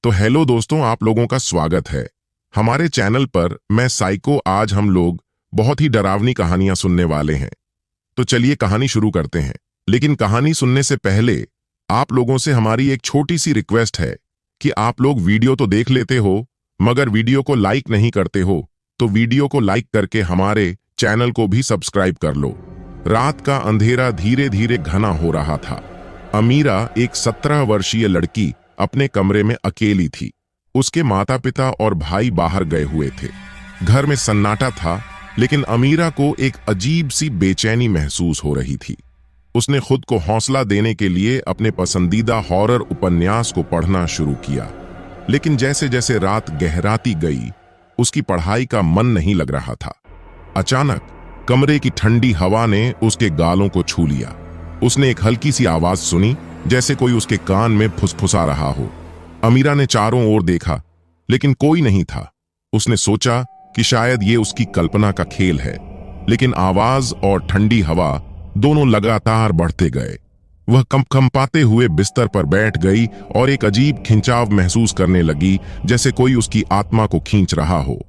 तो हेलो दोस्तों, आप लोगों का स्वागत है हमारे चैनल पर। मैं साइको। आज हम लोग बहुत ही डरावनी कहानियां सुनने वाले हैं। तो चलिए कहानी शुरू करते हैं। लेकिन कहानी सुनने से पहले आप लोगों से हमारी एक छोटी सी रिक्वेस्ट है कि आप लोग वीडियो तो देख लेते हो मगर वीडियो को लाइक नहीं करते हो, तो वीडियो को लाइक करके हमारे चैनल को भी सब्सक्राइब कर लो। रात का अंधेरा धीरे धीरे घना हो रहा था। अमीरा, एक 17 वर्षीय लड़की, अपने कमरे में अकेली थी। उसके माता पिता और भाई बाहर गए हुए थे। घर में सन्नाटा था, लेकिन अमीरा को एक अजीब सी बेचैनी महसूस हो रही थी। उसने खुद को हौसला देने के लिए अपने पसंदीदा हॉरर उपन्यास को पढ़ना शुरू किया, लेकिन जैसे जैसे रात गहराती गई उसकी पढ़ाई का मन नहीं लग रहा था। अचानक कमरे की ठंडी हवा ने उसके गालों को छू लिया। उसने एक हल्की सी आवाज सुनी, जैसे कोई उसके कान में फुसफुसा रहा हो। अमीरा ने चारों ओर देखा, लेकिन कोई नहीं था। उसने सोचा कि शायद ये उसकी कल्पना का खेल है, लेकिन आवाज और ठंडी हवा दोनों लगातार बढ़ते गए। वह कंपकंपाते हुए बिस्तर पर बैठ गई और एक अजीब खिंचाव महसूस करने लगी, जैसे कोई उसकी आत्मा को खींच रहा हो।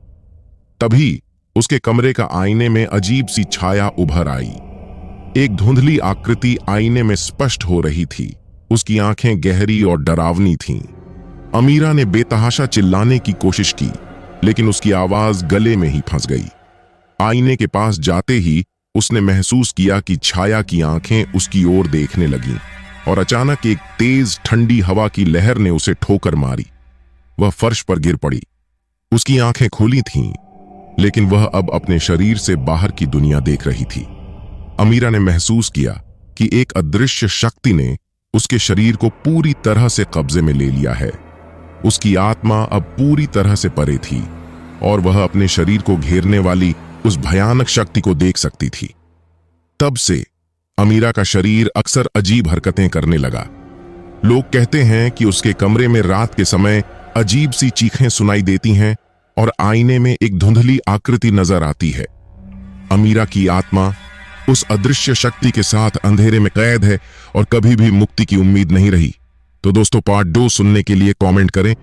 तभी उसके कमरे का आईने में अजीब सी छाया उभर आई। एक धुंधली आकृति आईने में स्पष्ट हो रही थी। उसकी आंखें गहरी और डरावनी थीं। अमीरा ने बेतहाशा चिल्लाने की कोशिश की, लेकिन उसकी आवाज गले में ही फंस गई। आईने के पास जाते ही उसने महसूस किया कि छाया की आंखें उसकी ओर देखने लगीं, और अचानक एक तेज ठंडी हवा की लहर ने उसे ठोकर मारी। वह फर्श पर गिर पड़ी। उसकी आंखें खुली थीं, लेकिन वह अब अपने शरीर से बाहर की दुनिया देख रही थी। अमीरा ने महसूस किया कि एक अदृश्य शक्ति ने उसके शरीर को पूरी तरह से कब्जे में ले लिया है। उसकी आत्मा अब पूरी तरह से परे थी और वह अपने शरीर को घेरने वाली उस भयानक शक्ति को देख सकती थी। तब से अमीरा का शरीर अक्सर अजीब हरकतें करने लगा। लोग कहते हैं कि उसके कमरे में रात के समय अजीब सी चीखें सुनाई देती हैं और आईने में एक धुंधली आकृति नजर आती है। अमीरा की आत्मा उस अदृश्य शक्ति के साथ अंधेरे में कैद है और कभी भी मुक्ति की उम्मीद नहीं रही। तो दोस्तों, पार्ट 2 सुनने के लिए कमेंट करें।